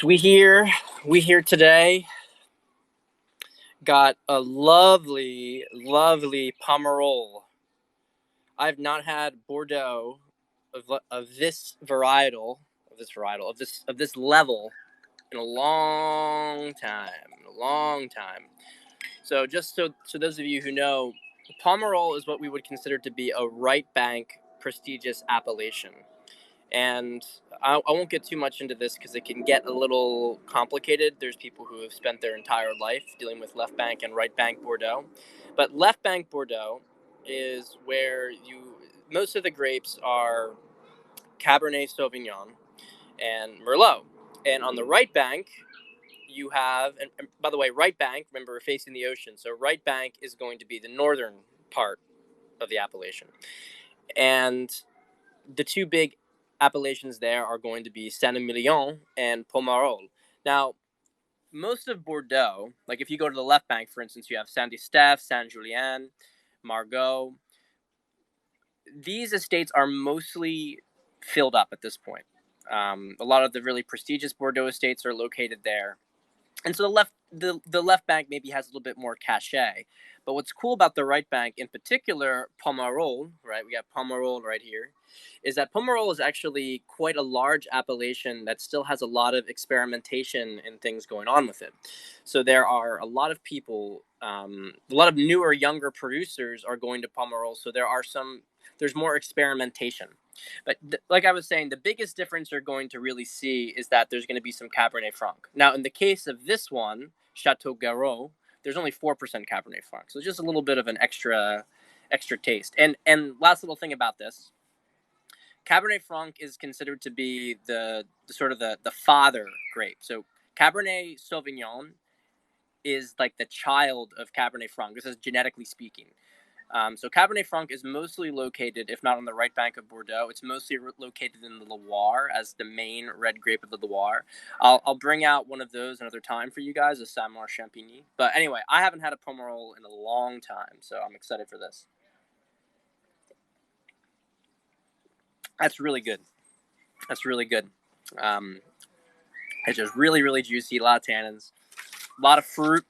we here today. Got a lovely, lovely Pomerol. I've not had Bordeaux of this varietal, of this level in a long time. A long time. So just so those of you who know, Pomerol is what we would consider to be a right bank prestigious appellation. And I won't get too much into this because it can get a little complicated. There's people who have spent their entire life dealing with left bank and right bank Bordeaux. But left bank Bordeaux is where most of the grapes are Cabernet Sauvignon and Merlot. And on the right bank, you have, and by the way, right bank, remember, we're facing the ocean. So right bank is going to be the northern part of the appellation. And the two big appellations there are going to be Saint-Emilion and Pomerol. Now, most of Bordeaux, like if you go to the left bank, for instance, you have Saint-Estèphe, Saint-Julien, Margaux. These estates are mostly filled up at this point. A lot of the really prestigious Bordeaux estates are located there. And so the left bank maybe has a little bit more cachet. But what's cool about the right bank, in particular, Pomerol, right? We got Pomerol right here, is that Pomerol is actually quite a large appellation that still has a lot of experimentation and things going on with it. So there are a lot of people, a lot of newer, younger producers are going to Pomerol. So there's more experimentation. But like I was saying, the biggest difference you're going to really see is that there's going to be some Cabernet Franc. Now, in the case of this one, Chateau Garreau, there's only 4% Cabernet Franc. So just a little bit of an extra taste. And last little thing about this, Cabernet Franc is considered to be the sort of the father grape. So Cabernet Sauvignon is like the child of Cabernet Franc. This is genetically speaking. So Cabernet Franc is mostly located, if not on the right bank of Bordeaux, it's mostly located in the Loire as the main red grape of the Loire. I'll bring out one of those another time for you guys, a Saint-Maur-Champigny. But anyway, I haven't had a Pomerol in a long time, so I'm excited for this. That's really good. It's just really, really juicy, a lot of tannins, a lot of fruit.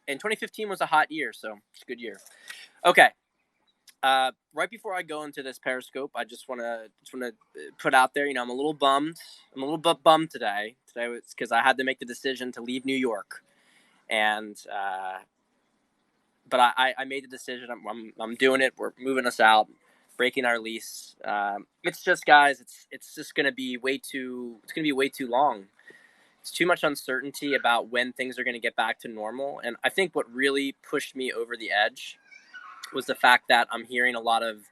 And 2015 was a hot year, so it's a good year. Okay. Right before I go into this Periscope, I just want to put out there, I'm a little bummed. I'm a little bit bummed today. Today was because I had to make the decision to leave New York, and but I made the decision. I'm doing it. We're moving us out, breaking our lease. It's just, guys, it's just gonna be way too. It's gonna be way too long. It's too much uncertainty about when things are going to get back to normal. And I think what really pushed me over the edge was the fact that I'm hearing a lot of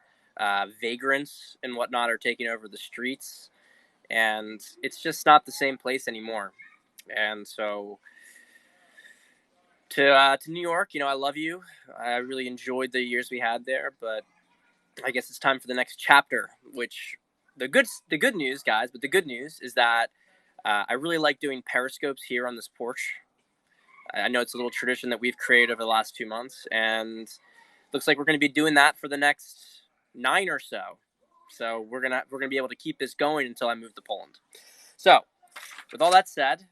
vagrants and whatnot are taking over the streets. And it's just not the same place anymore. And so to New York, I love you. I really enjoyed the years we had there. But I guess it's time for the next chapter, which the good news, guys, but the good news is that I really like doing periscopes here on this porch. I know it's a little tradition that we've created over the last 2 months, and looks like we're going to be doing that for the next 9 or so. So we're gonna be able to keep this going until I move to Poland. So, with all that said,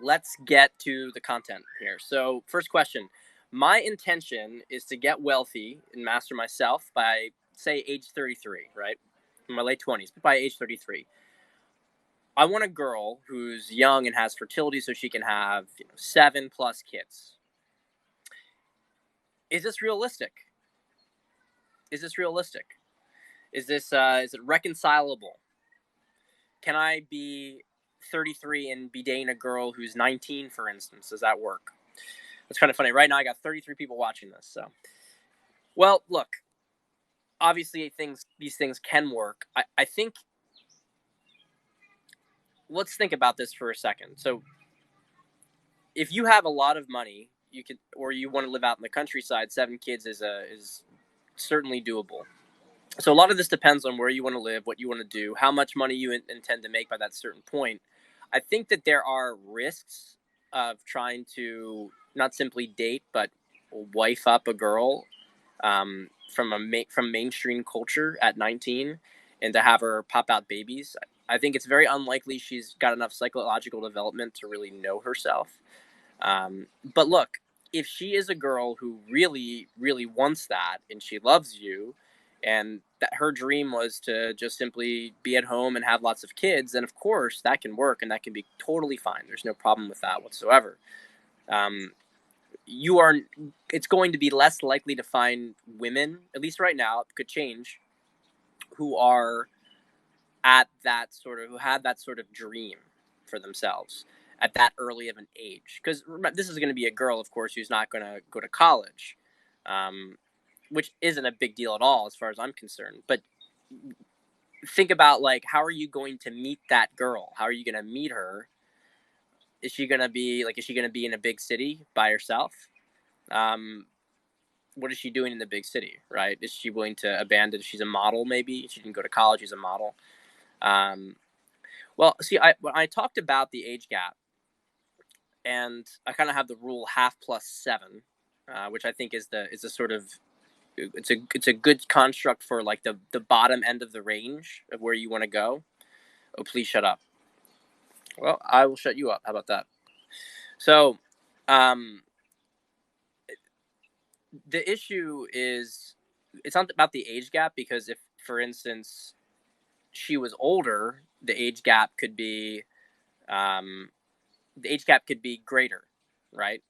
let's get to the content here. So, first question: my intention is to get wealthy and master myself by, say, age 33, right? In my late 20s, but by age 33. I want a girl who's young and has fertility so she can have 7+ kids. Is this realistic? Is it reconcilable? Can I be 33 and be dating a girl who's 19, for instance? Does that work? It's kind of funny. Right now I got 33 people watching this. So, well, look, obviously these things can work. I think, let's think about this for a second. So if you have a lot of money, or you want to live out in the countryside, 7 kids is certainly doable. So a lot of this depends on where you want to live, what you want to do, how much money you intend to make by that certain point. I think that there are risks of trying to not simply date, but wife up a girl from mainstream culture at 19, and to have her pop out babies. I think it's very unlikely she's got enough psychological development to really know herself. But look, if she is a girl who really, really wants that and she loves you, and that her dream was to just simply be at home and have lots of kids, then of course that can work and that can be totally fine. There's no problem with that whatsoever. Um, you are, it's going to be less likely to find women, at least right now, it could change, who are at that sort of, who had that sort of dream for themselves at that early of an age. Because this is going to be a girl, of course, who's not going to go to college, which isn't a big deal at all as far as I'm concerned. But think about, like, how are you going to meet that girl? How are you going to meet her? Is she going to be like, is she going to be in a big city by herself? What is she doing in the big city, right? Is she willing to abandon? She's a model, maybe. She didn't go to college. She's a model. Well, see, when I talked about the age gap, and I kind of have the rule half plus 7, which I think is a sort of, it's a good construct for like the bottom end of the range of where you want to go. Oh, please shut up. Well, I will shut you up. How about that? So, the issue is, it's not about the age gap, because if, for instance, she was older, the age gap could be greater, right?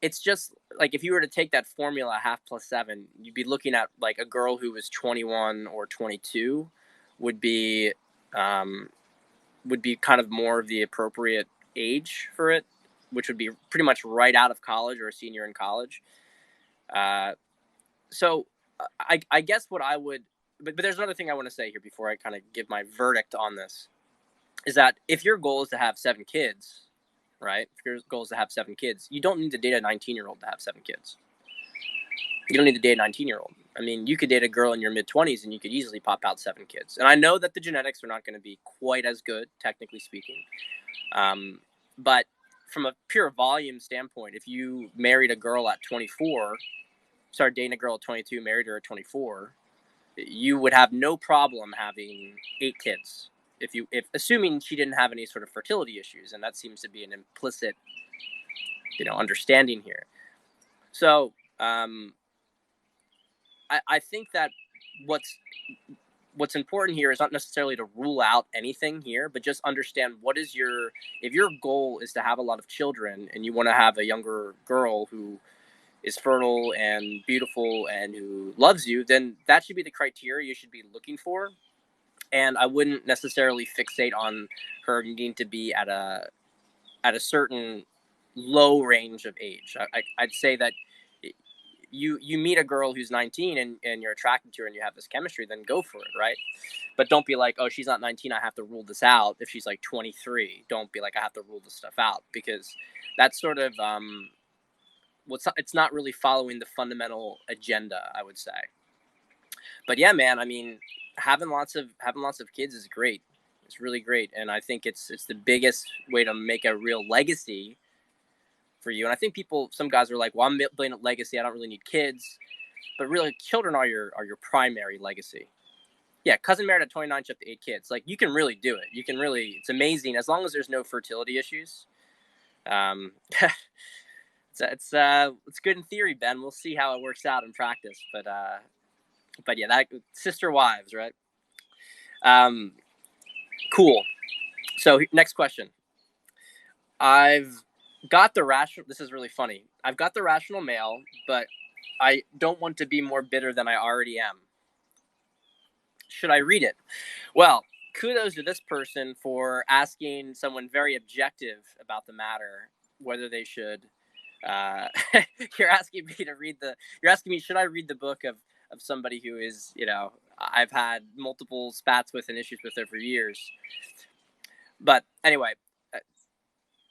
It's just like, if you were to take that formula half plus 7, you'd be looking at like a girl who was 21 or 22 would be kind of more of the appropriate age for it, which would be pretty much right out of college or a senior in college. So I guess what I would, but there's another thing I want to say here before I kind of give my verdict on this, is that if your goal is to have 7 kids, right? If your goal is to have 7 kids, you don't need to date a 19-year-old to have 7 kids. You don't need to date a 19-year-old. I mean, you could date a girl in your mid-20s and you could easily pop out 7 kids. And I know that the genetics are not going to be quite as good, technically speaking. But from a pure volume standpoint, if you married a girl at 24, started dating a girl at 22, married her at 24, you would have no problem having 8 kids. If assuming she didn't have any sort of fertility issues, and that seems to be an implicit, understanding here. So, I think that what's important here is not necessarily to rule out anything here, but just understand if your goal is to have a lot of children and you want to have a younger girl who is fertile and beautiful and who loves you, then that should be the criteria you should be looking for. And I wouldn't necessarily fixate on her needing to be at a certain low range of age. I'd say that you meet a girl who's 19 and you're attracted to her and you have this chemistry, then go for it, right? But don't be like, oh, she's not 19, I have to rule this out. If she's like 23, don't be like, I have to rule this stuff out, because that's sort of it's not really following the fundamental agenda, I would say. But yeah, man, I mean, having lots of kids is great. It's really great, and I think it's the biggest way to make a real legacy for you. And I think some guys are like, well, I'm building a legacy, I don't really need kids. But really, children are your primary legacy. Yeah, cousin married at 29, she have 8 kids. Like, you can really do it. It's amazing, as long as there's no fertility issues. It's good in theory, Ben. We'll see how it works out in practice. But yeah, that sister wives, right? Cool. So next question. I've got the rational. This is really funny. I've got the rational male, but I don't want to be more bitter than I already am. Should I read it? Well, kudos to this person for asking someone very objective about the matter whether they should. You're asking me, should I read the book of somebody who is, I've had multiple spats with and issues with her for years. But anyway,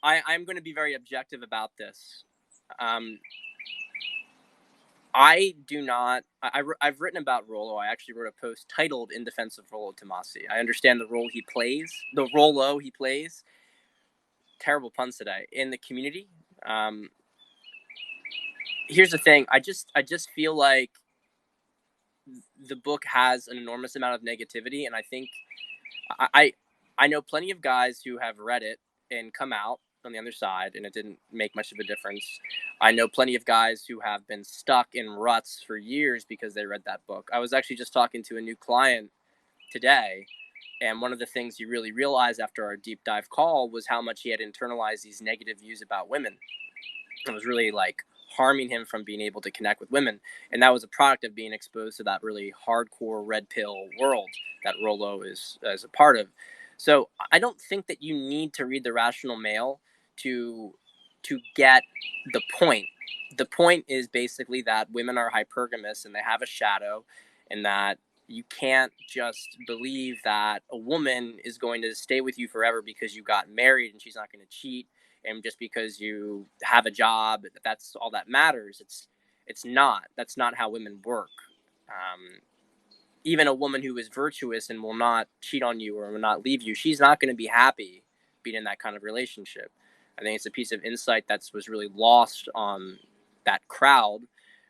I'm going to be very objective about this. I've written about Rollo. I actually wrote a post titled "In Defense of Rollo Tomasi." I understand the rollo he plays. Terrible puns today in the community. Here's the thing. I just feel like the book has an enormous amount of negativity, and I think I know plenty of guys who have read it and come out on the other side, and it didn't make much of a difference. I know plenty of guys who have been stuck in ruts for years because they read that book. I was actually just talking to a new client today, and one of the things you really realized after our deep dive call was how much he had internalized these negative views about women. It was really like harming him from being able to connect with women. And that was a product of being exposed to that really hardcore red pill world that Rollo is a part of. So I don't think that you need to read The Rational Male to get the point. The point is basically that women are hypergamous and they have a shadow, and that you can't just believe that a woman is going to stay with you forever because you got married and she's not going to cheat, and just because you have a job, that's all that matters. It's not. That's not how women work. Even a woman who is virtuous and will not cheat on you or will not leave you, she's not going to be happy being in that kind of relationship. I think it's a piece of insight that was really lost on that crowd,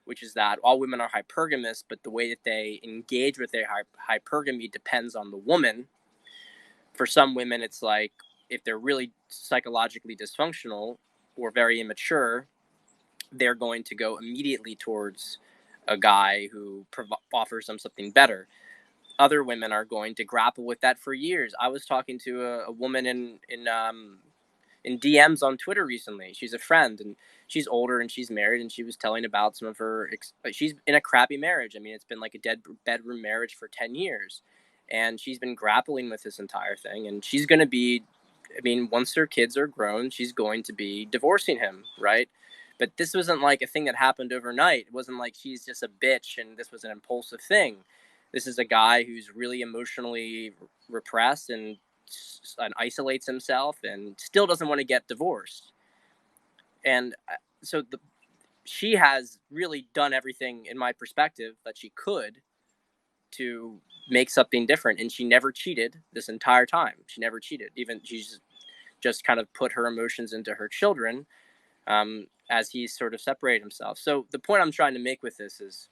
which is that all women are hypergamous, but the way that they engage with their hypergamy depends on the woman. For some women, it's like if they're really psychologically dysfunctional or very immature, they're going to go immediately towards a guy who offers them something better. Other women are going to grapple with that for years. I was talking to a woman in DMs on Twitter recently. She's a friend, and she's older and she's married, and she was telling about some of her she's in a crappy marriage. I mean, it's been like a dead bedroom marriage for 10 years, and she's been grappling with this entire thing, and she's going to be, I mean, once her kids are grown, she's going to be divorcing him, right? But this wasn't like a thing that happened overnight. It wasn't like she's just a bitch and this was an impulsive thing. This is a guy who's really emotionally repressed and isolates himself and still doesn't want to get divorced. And so she has really done everything, in my perspective, that she could to make something different. And she never cheated this entire time. She never cheated. Even she's just kind of put her emotions into her children as he sort of separated himself. So the point I'm trying to make with this is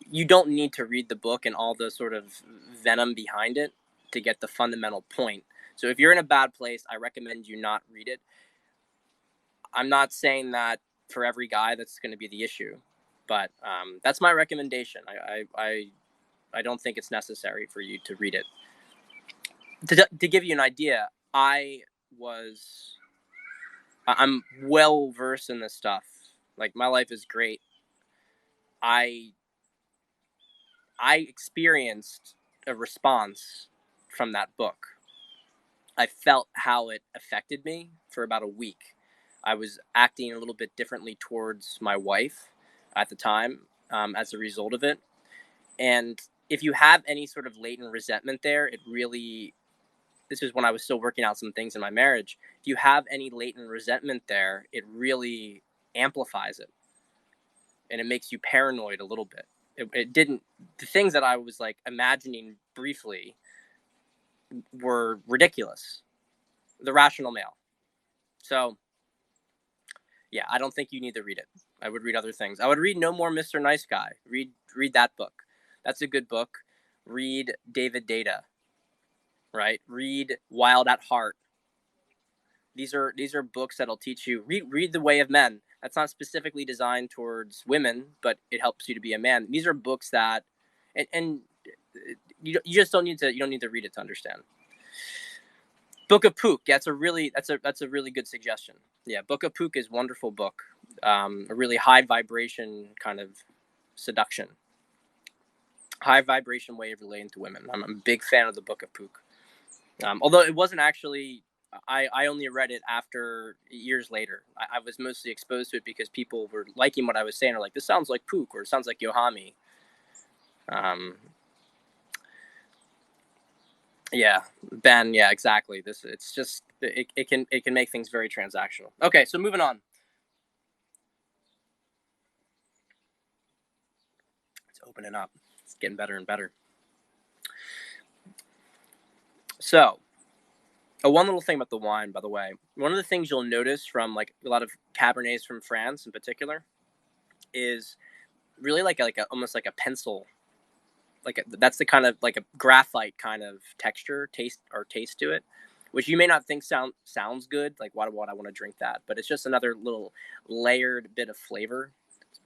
you don't need to read the book and all the sort of venom behind it to get the fundamental point. So if you're in a bad place, I recommend you not read it. I'm not saying that for every guy that's going to be the issue, but that's my recommendation. I don't think it's necessary for you to read it. To give you an idea, I'm well versed in this stuff. Like, my life is great. I experienced a response from that book. I felt how it affected me for about a week. I was acting a little bit differently towards my wife at the time as a result of it. And if you have any sort of latent resentment there, this is when I was still working out some things in my marriage. If you have any latent resentment there, it really amplifies it. And it makes you paranoid a little bit. The things that I was like imagining briefly were ridiculous. The Rational Male. So, yeah, I don't think you need to read it. I would read other things. I would read No More Mr. Nice Guy. Read that book. That's a good book. Read David Data. Right? Read Wild at Heart. These are books that'll teach you. Read The Way of Men. That's not specifically designed towards women, but it helps you to be a man. These are books that, and you just don't need to. You don't need to read it to understand. Book of Pook. That's a really good suggestion. Yeah, Book of Pook is a wonderful book. A really high vibration kind of seduction. High vibration way of relating to women. I'm a big fan of the Book of Pook. Although it wasn't actually, I only read it after years later. I was mostly exposed to it because people were liking what I was saying, or like, this sounds like Pook, or it sounds like Yohami. Yeah, Ben. Yeah, exactly. It's just it can make things very transactional. Okay, so moving on. It's opening up. It's getting better and better. So, one little thing about the wine, by the way. One of the things you'll notice from like a lot of Cabernets from France in particular is really like almost like a pencil that's the kind of like a graphite kind of taste to it, which you may not think sounds good. Like, why would I want to drink that? But it's just another little layered bit of flavor.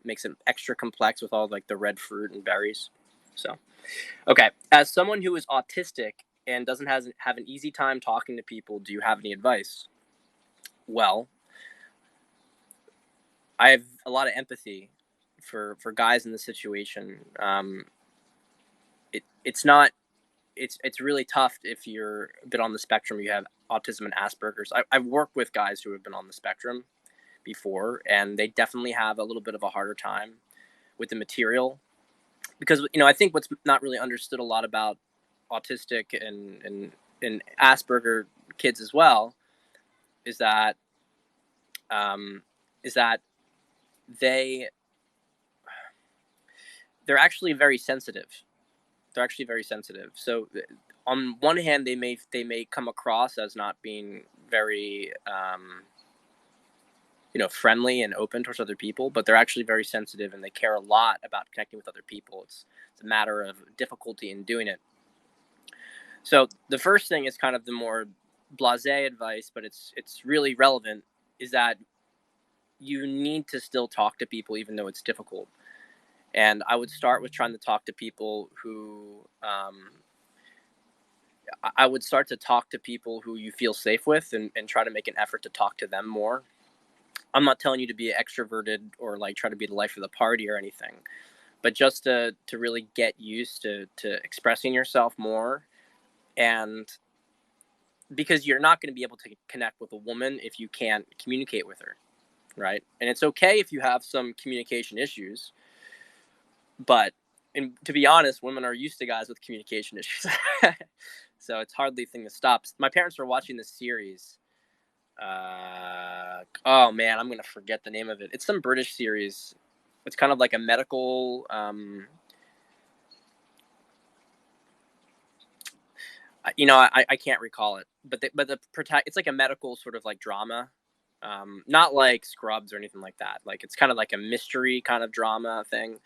Makes it extra complex with all like the red fruit and berries. So, okay, as someone who is autistic and doesn't have an easy time talking to people, do you have any advice? Well, I have a lot of empathy for guys in this situation. It's really tough if you're a bit on the spectrum. You have autism and Asperger's. I've worked with guys who have been on the spectrum before, and they definitely have a little bit of a harder time with the material because I think what's not really understood a lot about autistic and Asperger kids as well is that um, is that they they're actually very sensitive. They're actually very sensitive. So on one hand, they may come across as not being very friendly and open towards other people, but they're actually very sensitive and they care a lot about connecting with other people. It's a matter of difficulty in doing it. So the first thing is kind of the more blasé advice, but it's really relevant, is that you need to still talk to people even though it's difficult. And I would start with trying to talk to people who I would start to talk to people who you feel safe with and try to make an effort to talk to them more. I'm not telling you to be extroverted or like try to be the life of the party or anything, but just to really get used to expressing yourself more. And because you're not going to be able to connect with a woman if you can't communicate with her, right? And it's okay if you have some communication issues, but and to be honest, women are used to guys with communication issues. So it's hardly a thing that stops. My parents were watching this series. Oh man, I'm gonna forget the name of it. It's some British series. It's kind of like a medical. I can't recall it, but it's like a medical sort of like drama. Not like Scrubs or anything like that. Like it's kind of like a mystery kind of drama thing.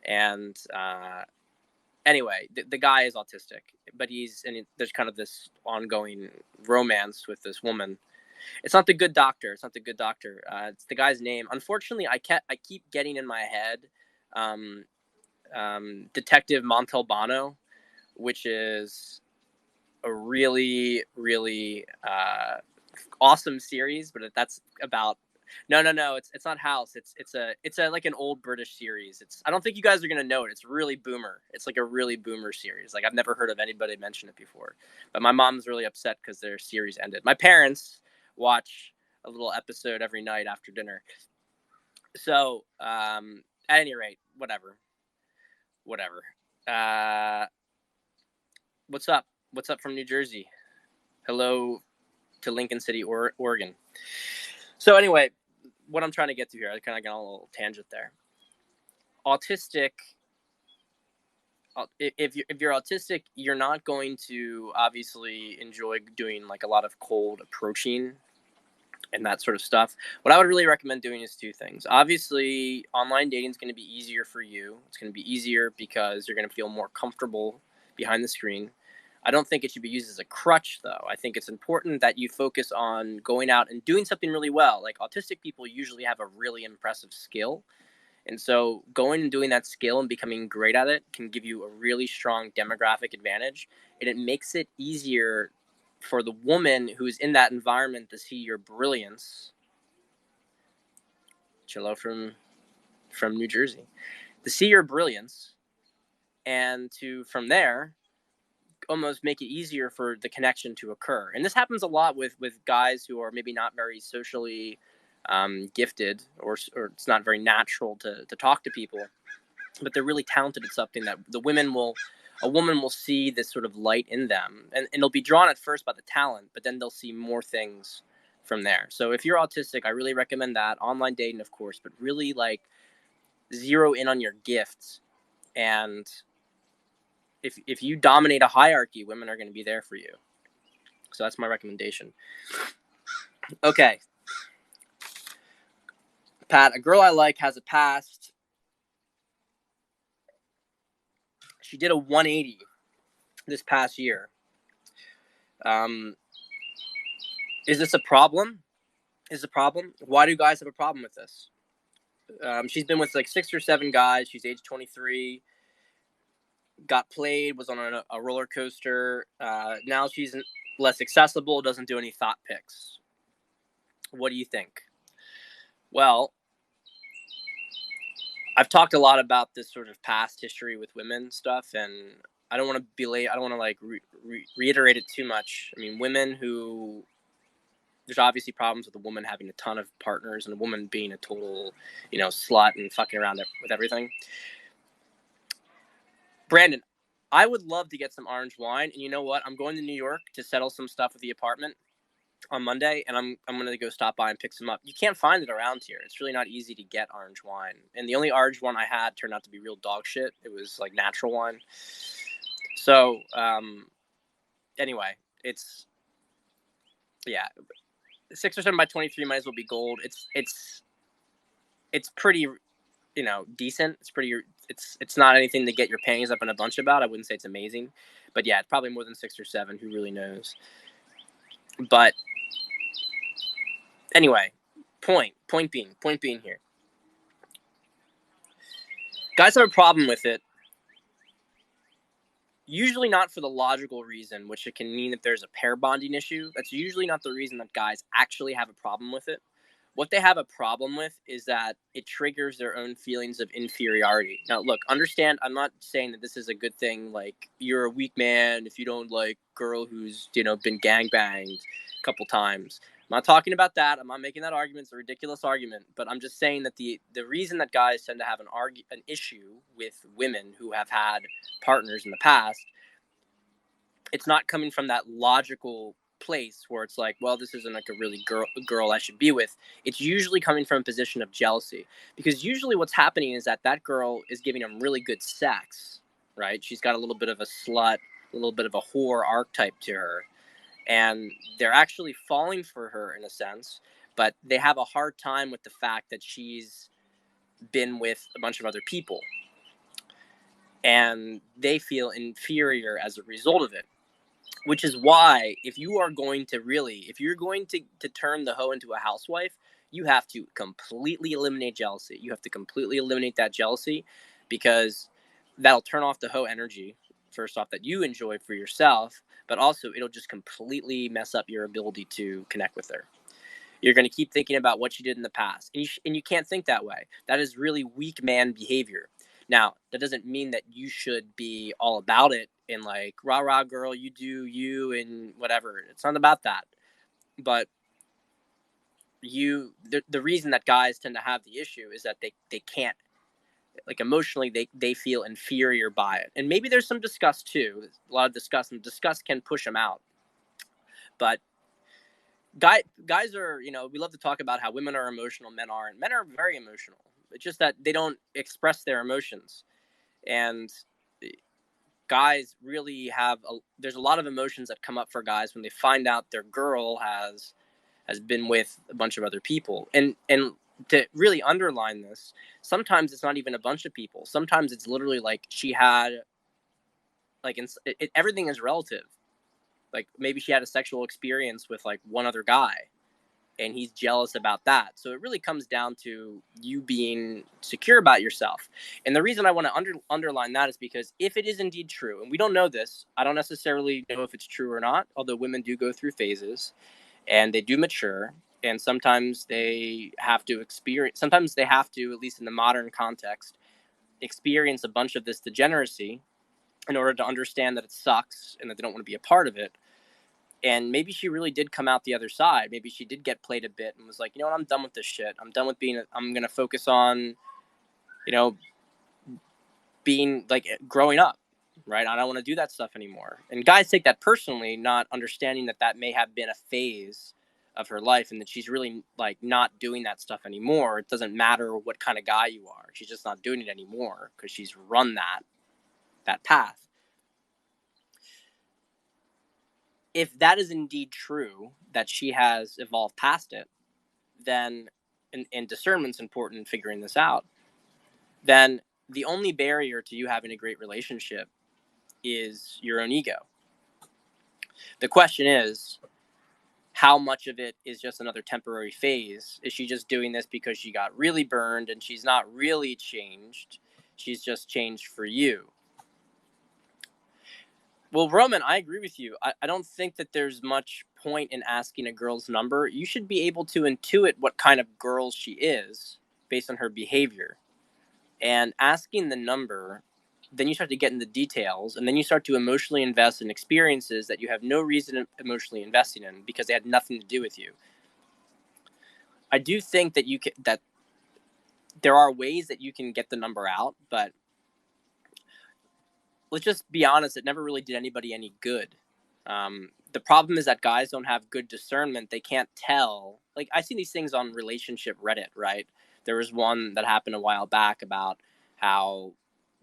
And anyway, the guy is autistic, but there's kind of this ongoing romance with this woman. It's not the Good Doctor. It's not the Good Doctor. It's the guy's name. Unfortunately, I keep getting in my head um, Detective Montalbano, which is a really really awesome series. But that's about no. It's not House. It's a like an old British series. I don't think you guys are gonna know it. It's really boomer. It's like a really boomer series. Like I've never heard of anybody mention it before. But my mom's really upset because their series ended. My parents watch a little episode every night after dinner. So at any rate, whatever. Uh, what's up? What's up from New Jersey? Hello to Lincoln City, Oregon. So anyway, what I'm trying to get to here, I kind of got a little tangent there. Autistic. If you're autistic, you're not going to obviously enjoy doing like a lot of cold approaching and that sort of stuff. What I would really recommend doing is two things. Obviously, online dating is going to be easier for you. It's going to be easier because you're going to feel more comfortable behind the screen. I don't think it should be used as a crutch, though. I think it's important that you focus on going out and doing something really well. Like autistic people usually have a really impressive skill. And so going and doing that skill and becoming great at it can give you a really strong demographic advantage. And it makes it easier for the woman who's in that environment to see your brilliance. Hello from New Jersey. To see your brilliance and to from there almost make it easier for the connection to occur. And this happens a lot with guys who are maybe not very socially gifted or it's not very natural to talk to people, but they're really talented at something that a woman will see this sort of light in them, and they'll be drawn at first by the talent, but then they'll see more things from there. So if you're autistic, I really recommend that. Online dating, of course, but really like zero in on your gifts. And if you dominate a hierarchy, women are going to be there for you. So that's my recommendation. Okay. Pat, a girl I like has a past. She did a 180 this past year. Is this a problem? Is a problem? Why do guys have a problem with this? She's been with like 6 or 7 guys. She's age 23. Got played, was on a roller coaster. Now she's less accessible, doesn't do any thought picks. What do you think? Well, I've talked a lot about this sort of past history with women stuff, and I don't want to be late. I don't want to like reiterate it too much. I mean, women who, there's obviously problems with a woman having a ton of partners and a woman being a total, slut and fucking around with everything. Brandon, I would love to get some orange wine, and you know what? I'm going to New York to settle some stuff with the apartment on Monday, and I'm going to go stop by and pick some up. You can't find it around here. It's really not easy to get orange wine, and the only orange one I had turned out to be real dog shit. It was like natural wine. So, anyway, it's 6 or 7 by 23 might as well be gold. It's pretty, decent. It's not anything to get your panties up in a bunch about. I wouldn't say it's amazing, but yeah, it's probably more than 6 or 7. Who really knows? But anyway, point being here, guys have a problem with it. Usually not for the logical reason, which it can mean that there's a pair bonding issue. That's usually not the reason that guys actually have a problem with it. What they have a problem with is that it triggers their own feelings of inferiority. Now, look, understand, I'm not saying that this is a good thing. Like, you're a weak man if you don't like girl who's, been gangbanged a couple times. I'm not talking about that. I'm not making that argument. It's a ridiculous argument. But I'm just saying that the reason that guys tend to have an issue with women who have had partners in the past, it's not coming from that logical place where it's like, well, this isn't like a really girl I should be with. It's usually coming from a position of jealousy, because usually what's happening is that girl is giving him really good sex, right? She's got a little bit of a slut, a little bit of a whore archetype to her, and they're actually falling for her in a sense, but they have a hard time with the fact that she's been with a bunch of other people, and they feel inferior as a result of it. Which is why, if you're going to turn the hoe into a housewife, you have to completely eliminate jealousy. You have to completely eliminate that jealousy, because that'll turn off the hoe energy, first off, that you enjoy for yourself, but also it'll just completely mess up your ability to connect with her. You're going to keep thinking about what you did in the past, and you can't think that way. That is really weak man behavior. Now, that doesn't mean that you should be all about it and like, rah, rah, girl, you do you and whatever. It's not about that. But the reason that guys tend to have the issue is that they can't, like, emotionally, they feel inferior by it. And maybe there's some disgust too. A lot of disgust, and disgust can push them out. But guys are, we love to talk about how women are emotional, men aren't. Men are very emotional. It's just that they don't express their emotions. And guys really there's a lot of emotions that come up for guys when they find out their girl has been with a bunch of other people. And to really underline this, sometimes it's not even a bunch of people. Sometimes it's literally like she had, like, everything is relative. Like, maybe she had a sexual experience with like one other guy, and he's jealous about that. So it really comes down to you being secure about yourself. And the reason I want to underline that is because if it is indeed true, and we don't know this, I don't necessarily know if it's true or not, although women do go through phases and they do mature, and sometimes they have to, at least in the modern context, experience a bunch of this degeneracy in order to understand that it sucks and that they don't want to be a part of it. And maybe she really did come out the other side. Maybe she did get played a bit and was like, you know what, I'm done with this shit. I'm done with I'm going to focus on, being like growing up, right? I don't want to do that stuff anymore. And guys take that personally, not understanding that may have been a phase of her life and that she's really like not doing that stuff anymore. It doesn't matter what kind of guy you are. She's just not doing it anymore because she's run that path. If that is indeed true, that she has evolved past it, then, and discernment's important in figuring this out, then the only barrier to you having a great relationship is your own ego. The question is, how much of it is just another temporary phase? Is she just doing this because she got really burned and she's not really changed? She's just changed for you. Well, Roman, I agree with you. I don't think that there's much point in asking a girl's number. You should be able to intuit what kind of girl she is based on her behavior. And asking the number, then you start to get in the details, and then you start to emotionally invest in experiences that you have no reason to emotionally investing in because they had nothing to do with you. I do think that that there are ways that you can get the number out, but let's just be honest, it never really did anybody any good. The problem is that guys don't have good discernment. They can't tell. Like, I see these things on relationship Reddit, right? There was one that happened a while back about how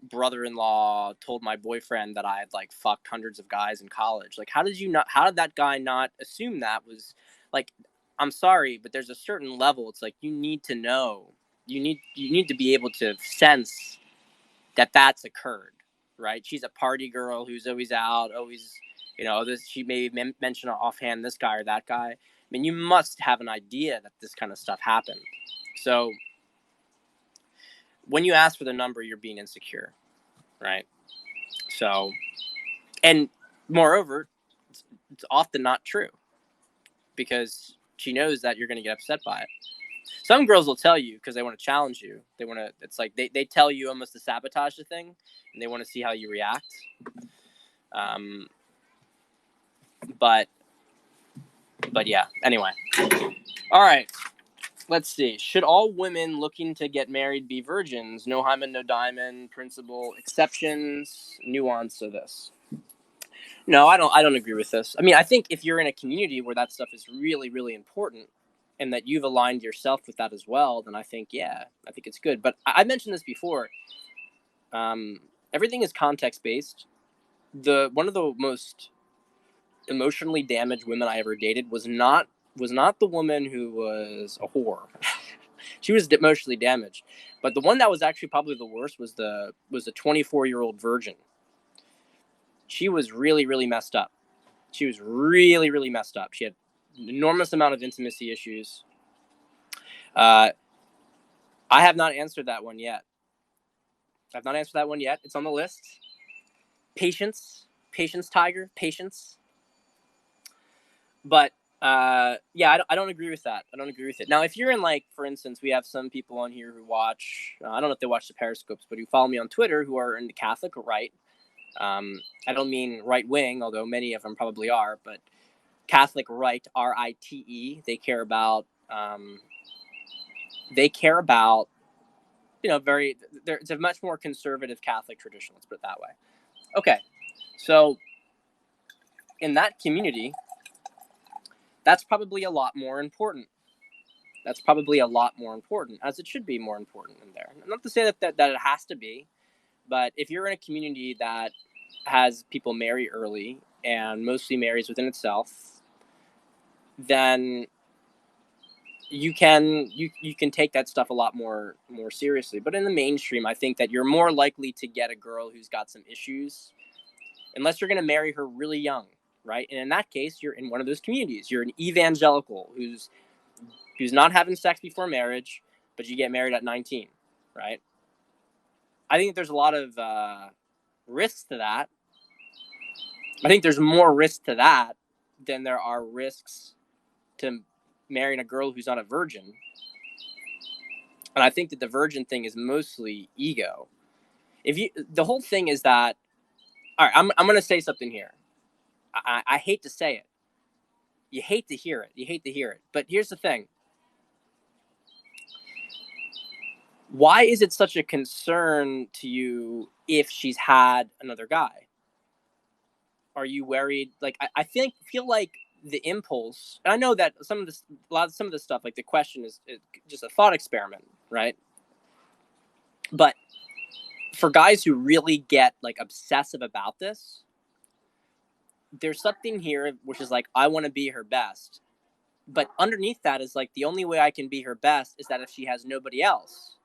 brother-in-law told my boyfriend that I had like fucked hundreds of guys in college. Like, how did that guy not assume that was like, I'm sorry, but there's a certain level. It's like, you need to know. You need to be able to sense that that's occurred, right? She's a party girl who's always out, always, she may mention offhand this guy or that guy. I mean, you must have an idea that this kind of stuff happened. So when you ask for the number, you're being insecure, right? So, and moreover, it's often not true because she knows that you're going to get upset by it. Some girls will tell you because they want to challenge you. It's like they tell you almost to sabotage the thing, and they want to see how you react. But yeah, anyway. All right. Let's see. Should all women looking to get married be virgins? No hymen, no diamond, principle, exceptions, nuance of this. No, I don't agree with this. I mean, I think if you're in a community where that stuff is really, really important and that you've aligned yourself with that as well, then I think it's good. But I mentioned this before. Everything is context based. One of the most emotionally damaged women I ever dated was not the woman who was a whore. She was emotionally damaged, but the one that was actually probably the worst was the 24-year-old virgin. She was really, really messed up. She was really, really messed up. She had an enormous amount of intimacy issues. I have not answered that one yet. It's on the list. Patience, Tiger, patience. But I don't agree with that. I don't agree with it. Now, if you're in, like, for instance, we have some people on here who watch, I don't know if they watch the periscopes, but who follow me on Twitter who are in the Catholic right. I don't mean right wing, although many of them probably are, but Catholic right, RITE. They care about, it's a much more conservative Catholic tradition. Let's put it that way. Okay. So in that community, that's probably a lot more important. As it should be more important in there. Not to say that it has to be, but if you're in a community that has people marry early and mostly marries within itself, then you can take that stuff a lot more seriously. But in the mainstream, I think that you're more likely to get a girl who's got some issues, unless you're going to marry her really young, right? And in that case, you're in one of those communities. You're an evangelical who's not having sex before marriage, but you get married at 19, right? I think there's a lot of risks to that. I think there's more risk to that than there are risks to marrying a girl who's not a virgin. And I think that the virgin thing is mostly ego. The whole thing is that, all right, I'm going to say something here. I hate to say it. You hate to hear it. But here's the thing. Why is it such a concern to you if she's had another guy? Are you worried? Like, I feel like the impulse, and I know that some of the stuff, like the question is just a thought experiment, right? But for guys who really get like obsessive about this, there's something here which is like, I want to be her best. But underneath that is like, the only way I can be her best is that if she has nobody else.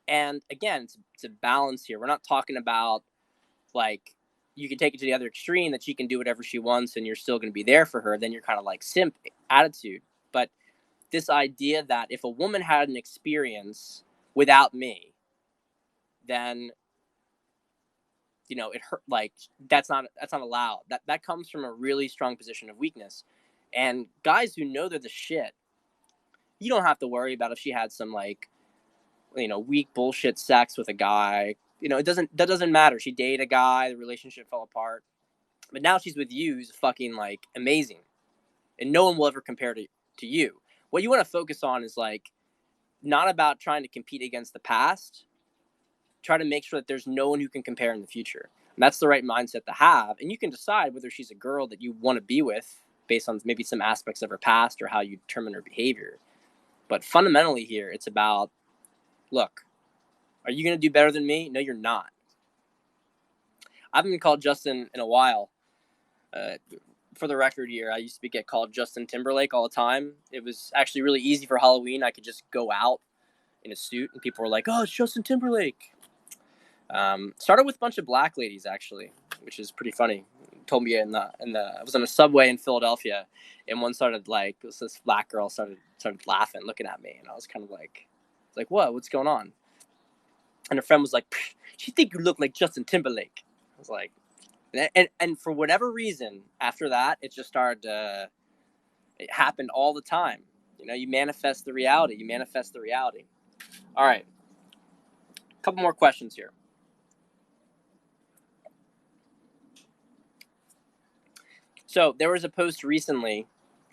And again, it's a balance here. We're not talking about like you can take it to the other extreme that she can do whatever she wants and you're still going to be there for her, then you're kind of like simp attitude. But this idea that if a woman had an experience without me, then it hurt. Like that's not allowed. That comes from a really strong position of weakness. And guys who know they're the shit, you don't have to worry about if she had some like weak bullshit sex with a guy. That doesn't matter. She dated a guy, the relationship fell apart, but now she's with you, who's fucking like amazing, and no one will ever compare to you. What you want to focus on is like not about trying to compete against the past. Try to make sure that there's no one who can compare in the future. And that's the right mindset to have. And you can decide whether she's a girl that you want to be with based on maybe some aspects of her past or how you determine her behavior. But fundamentally here, it's about, look, are you going to do better than me? No, you're not. I haven't been called Justin in a while. For the record here, I used to get called Justin Timberlake all the time. It was actually really easy for Halloween. I could just go out in a suit and people were like, oh, it's Justin Timberlake. Started with a bunch of black ladies actually, which is pretty funny. Told me I was on a subway in Philadelphia, and one started like this black girl started laughing, looking at me, and I was kind of like what's going on? And her friend was like, she think you look like Justin Timberlake. I was like, and for whatever reason, after that, it just started to. It happened all the time. You manifest the reality. All right, a couple more questions here. So there was a post recently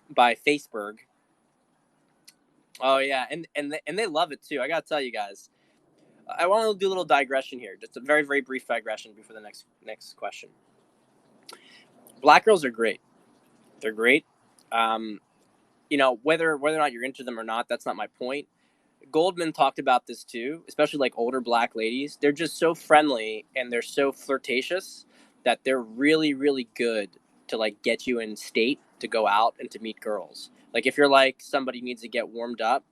by Facebook. Oh yeah, and they love it too. I gotta tell you guys. I want to do a little digression here, just a very very brief digression before the next question. Black girls are great. They're great. Whether or not you're into them or not, that's not my point. Goldman talked about this too, especially like older black ladies. They're just so friendly and they're so flirtatious that they're really really good to like get you in state to go out and to meet girls. Like if you're like somebody needs to get warmed up,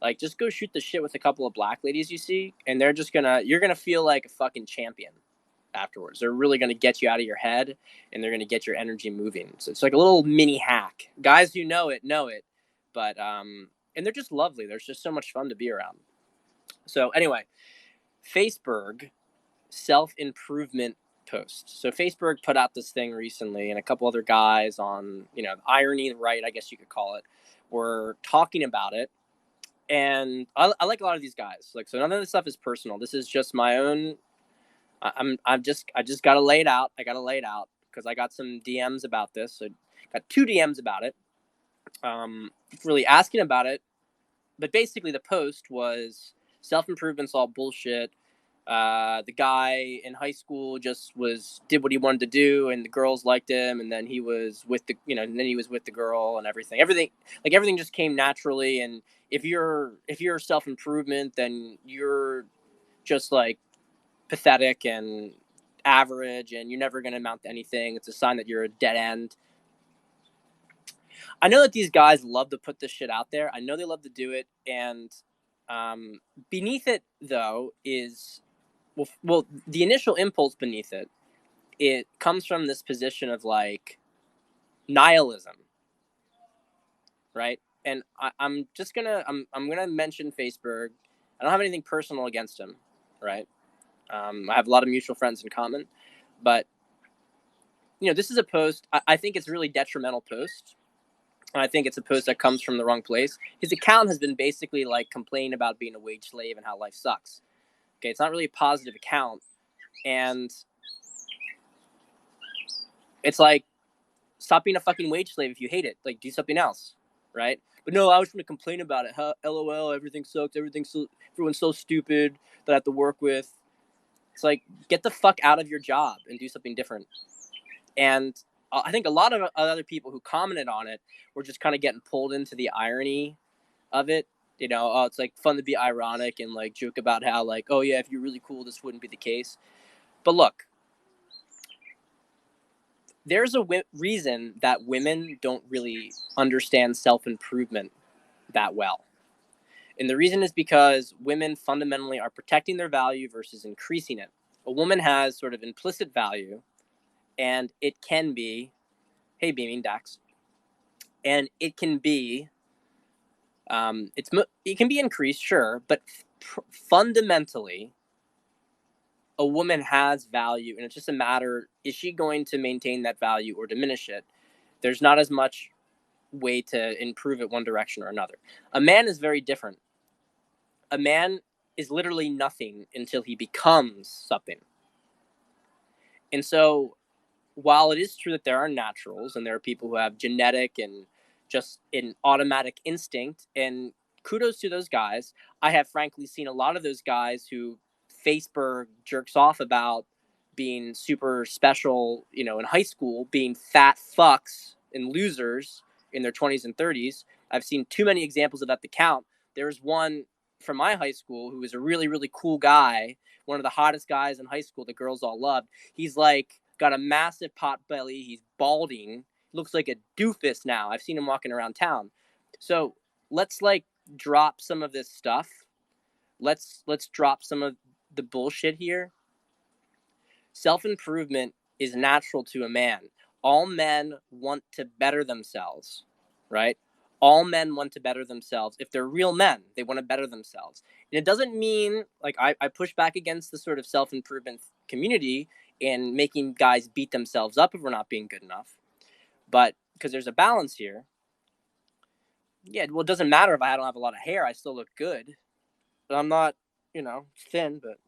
like just go shoot the shit with a couple of black ladies you see, and you're gonna feel like a fucking champion afterwards. They're really gonna get you out of your head, and they're gonna get your energy moving. So it's like a little mini hack. Guys who know it, but and they're just lovely. They're just so much fun to be around. So anyway, Facebook self-improvement post. So Facebook put out this thing recently, and a couple other guys on irony right, I guess you could call it, were talking about it. And I like a lot of these guys. Like, so none of this stuff is personal. This is just my own. I just gotta lay it out. I gotta lay it out because I got some DMs about this. I got 2 DMs about it. Really asking about it, but basically the post was self-improvement's all bullshit. The guy in high school just did what he wanted to do, and the girls liked him, and then he was with the girl, and everything just came naturally. And if you're self-improvement, then you're just like pathetic and average, and you're never going to amount to anything. It's a sign that you're a dead end. I know that these guys love to put this shit out there. I know they love to do it, and beneath it though is well, the initial impulse beneath it comes from this position of like nihilism, right? And I'm gonna mention Facebook. I don't have anything personal against him, right? I have a lot of mutual friends in common, but this is a post. I think it's a really detrimental post. And I think it's a post that comes from the wrong place. His account has been basically like complaining about being a wage slave and how life sucks. Okay, it's not really a positive account, and it's like, stop being a fucking wage slave if you hate it. Like, do something else, right? But no, I was going to complain about it. Huh? LOL, everything sucks. Everyone's so stupid that I have to work with. It's like, get the fuck out of your job and do something different. And I think a lot of other people who commented on it were just kind of getting pulled into the irony of it. It's like fun to be ironic and like joke about how like, oh yeah, if you're really cool, this wouldn't be the case. But look, there's a reason that women don't really understand self-improvement that well. And the reason is because women fundamentally are protecting their value versus increasing it A woman has sort of implicit value, and it can be, hey, beaming Dax, and it can be, it can be increased, sure, but fundamentally, a woman has value, and it's just a matter, is she going to maintain that value or diminish it? There's not as much way to improve it one direction or another. A man is very different. A man is literally nothing until he becomes something. And so while it is true that there are naturals and there are people who have genetic and just an automatic instinct, and kudos to those guys, I have frankly seen a lot of those guys who Facebook jerks off about being super special, you know, in high school, being fat fucks and losers in their 20s and 30s. I've seen too many examples of that to count. There's one from my high school who was a really, really cool guy, one of the hottest guys in high school the girls all loved. He's like got a massive pot belly. He's balding. Looks like a doofus now. I've seen him walking around town. So let's like drop some of this stuff. Let's drop some of the bullshit here. Self-improvement is natural to a man. All men want to better themselves, right? All men want to better themselves. If they're real men, they want to better themselves. And it doesn't mean, like, I push back against the sort of self-improvement community and making guys beat themselves up if we're not being good enough. But because there's a balance here. Yeah, well, it doesn't matter if I don't have a lot of hair. I still look good. But I'm not, you know, thin, but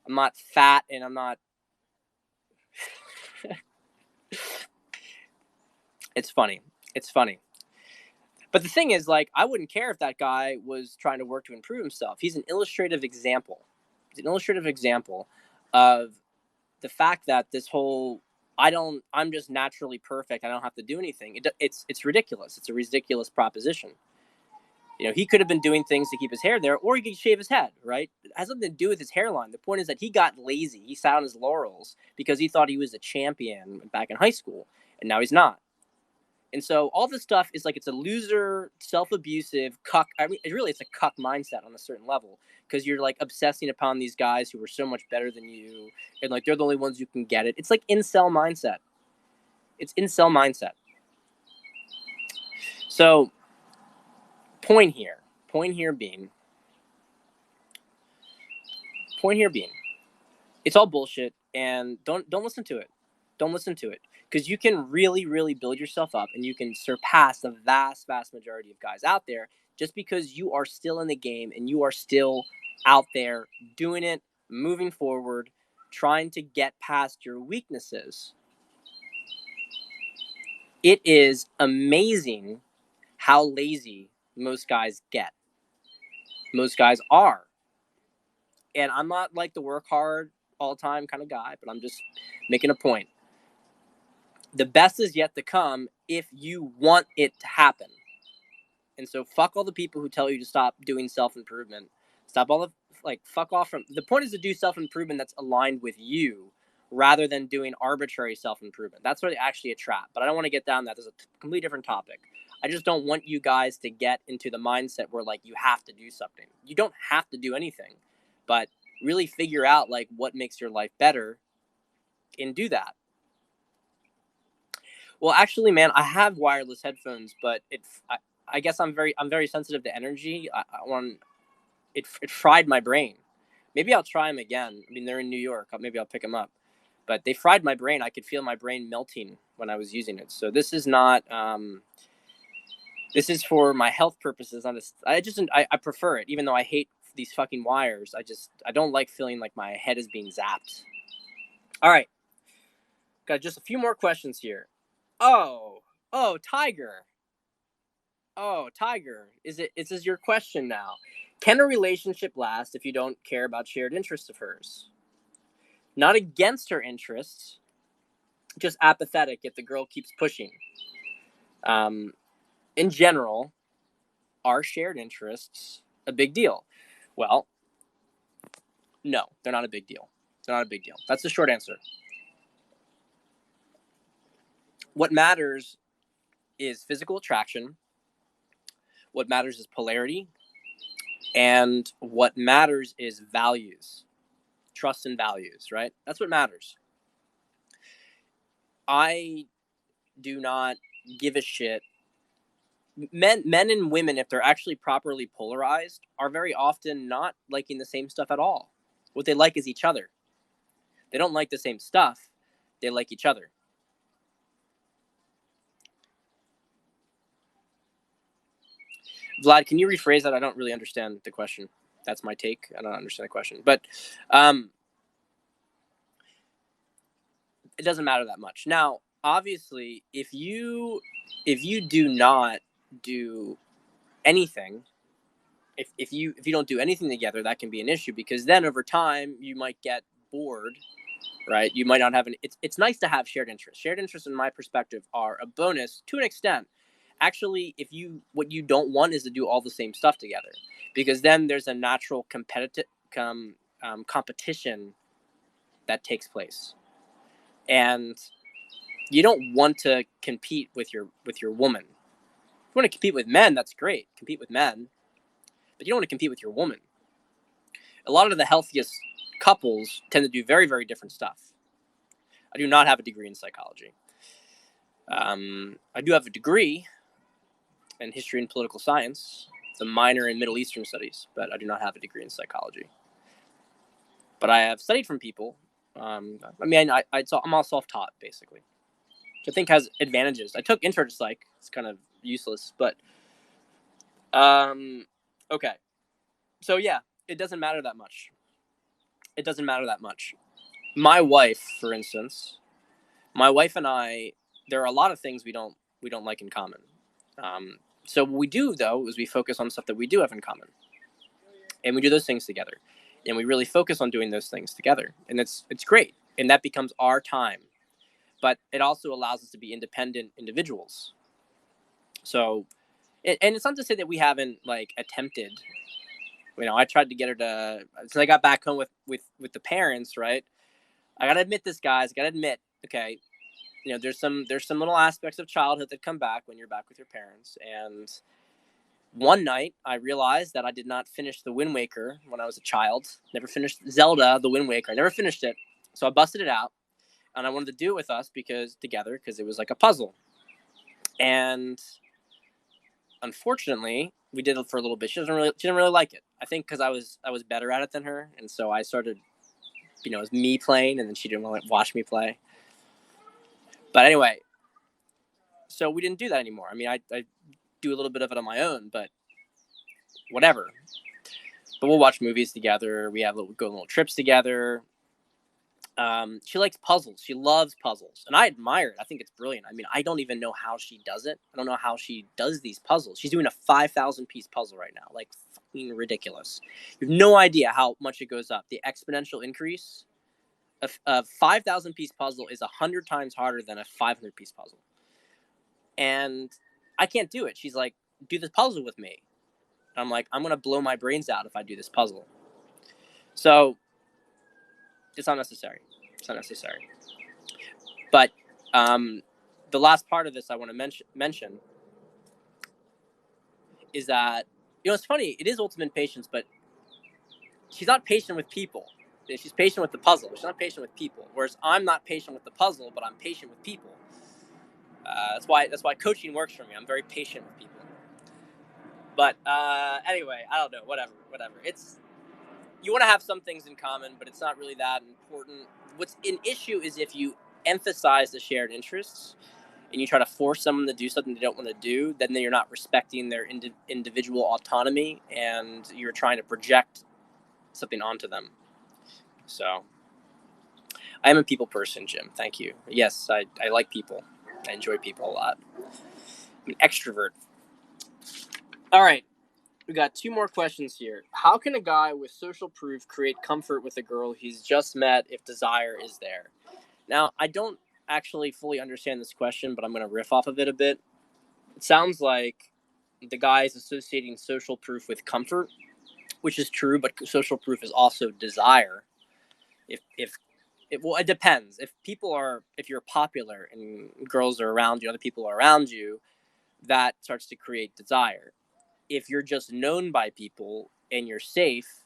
I'm not fat, and I'm not... It's funny. It's funny. But the thing is, like, I wouldn't care if that guy was trying to work to improve himself. He's an illustrative example. He's an illustrative example of the fact that this whole I'm just naturally perfect, I don't have to do anything. It's ridiculous. It's a ridiculous proposition. You know, he could have been doing things to keep his hair there, or he could shave his head, right? It has nothing to do with his hairline. The point is that he got lazy. He sat on his laurels because he thought he was a champion back in high school, and now he's not. And so all this stuff is like, it's a loser, self-abusive cuck. I mean, it's a cuck mindset on a certain level, because you're like obsessing upon these guys who are so much better than you, and like they're the only ones who can get it. It's like incel mindset. It's incel mindset. So point here being, it's all bullshit, and don't listen to it. Don't listen to it, because you can really, really build yourself up, and you can surpass the vast, vast majority of guys out there just because you are still in the game and you are still out there doing it, moving forward, trying to get past your weaknesses. It is amazing how lazy most guys get. Most guys are. And I'm not like the work hard all the time kind of guy, but I'm just making a point. The best is yet to come if you want it to happen. And so fuck all the people who tell you to stop doing self-improvement. Stop all the, like, fuck off from... The point is to do self-improvement that's aligned with you rather than doing arbitrary self-improvement. That's really actually a trap. But I don't want to get down that. There's a completely different topic. I just don't want you guys to get into the mindset where, like, you have to do something. You don't have to do anything. But really figure out, like, what makes your life better and do that. Well, actually, man, I have wireless headphones, but I guess I'm very sensitive to energy. It fried my brain. Maybe I'll try them again. I mean, they're in New York. Maybe I'll pick them up. But they fried my brain. I could feel my brain melting when I was using it. So this is not. This is for my health purposes. I prefer it, even though I hate these fucking wires. I don't like feeling like my head is being zapped. All right, got just a few more questions here. Oh, Tiger. Oh, Tiger, is this your question now? Can a relationship last if you don't care about shared interests of hers? Not against her interests, just apathetic if the girl keeps pushing. In general, are shared interests a big deal? Well, no, they're not a big deal. They're not a big deal. That's the short answer. What matters is physical attraction. What matters is polarity. And what matters is values. trust and values, right? That's what matters. I do not give a shit. Men and women, if they're actually properly polarized, are very often not liking the same stuff at all. What they like is each other. They don't like the same stuff. They like each other. Vlad, can you rephrase that? I don't really understand the question. That's my take. I don't understand the question, but it doesn't matter that much. Now, obviously, if you do not do anything, if you don't do anything together, that can be an issue, because then over time you might get bored, right? You might not have it's nice to have shared interests. Shared interests, in my perspective, are a bonus to an extent. Actually, what you don't want is to do all the same stuff together, because then there's a natural competition that takes place, and you don't want to compete with your woman. If you want to compete with men, that's great. Compete with men, but you don't want to compete with your woman. A lot of the healthiest couples tend to do very, very different stuff. I do not have a degree in psychology. I do have a degree in history and political science. It's a minor in Middle Eastern studies, but I do not have a degree in psychology. But I have studied from people. I'm all self-taught, basically, which I think has advantages. I took intro to psych. It's kind of useless, but okay. So yeah, it doesn't matter that much. It doesn't matter that much. My wife, for instance, my wife and I, there are a lot of things we don't like in common. So what we do, though, is we focus on stuff that we do have in common, and we do those things together, and we really focus on doing those things together, and it's great, and that becomes our time. But it also allows us to be independent individuals. So, and it's not to say that we haven't like attempted. I tried to get her to, since I got back home with the parents, right? I gotta admit this, guys. I gotta admit, okay, there's some little aspects of childhood that come back when you're back with your parents. And one night I realized that I did not finish the Wind Waker when I was a child. Never finished Zelda, the Wind Waker. I never finished it. So I busted it out, and I wanted to do it with us because it was like a puzzle. And unfortunately, we did it for a little bit. She didn't really like it. I think because I was better at it than her, and so I started, it was me playing, and then she didn't want to watch me play. But anyway, so we didn't do that anymore. I mean, I do a little bit of it on my own, but whatever. But we'll watch movies together. We go on little trips together. She likes puzzles. She loves puzzles, and I admire it. I think it's brilliant. I mean, I don't even know how she does it. I don't know how she does these puzzles. She's doing a 5,000 piece puzzle right now, like fucking ridiculous. You have no idea how much it goes up. The exponential increase. A 5,000 piece puzzle is 100 times harder than a 500 piece puzzle, and I can't do it. She's like, "Do this puzzle with me." And I'm like, "I'm gonna blow my brains out if I do this puzzle." So it's unnecessary. It's unnecessary. But the last part of this I want to mention is that, it's funny. It is ultimate patience, but she's not patient with people. She's patient with the puzzle. She's not patient with people. Whereas I'm not patient with the puzzle, but I'm patient with people. That's why coaching works for me. I'm very patient with people. But anyway, I don't know. Whatever. It's, you want to have some things in common, but it's not really that important. What's an issue is if you emphasize the shared interests and you try to force someone to do something they don't want to do, then you're not respecting their individual autonomy, and you're trying to project something onto them. So I am a people person, Jim. Thank you. Yes, I like people. I enjoy people a lot. I'm an extrovert. All right. We got 2 more questions here. How can a guy with social proof create comfort with a girl he's just met if desire is there? Now, I don't actually fully understand this question, but I'm going to riff off of it a bit. It sounds like the guy is associating social proof with comfort, which is true, but social proof is also desire. It depends. If you're popular and girls are around you, other people are around you, that starts to create desire. If you're just known by people and you're safe,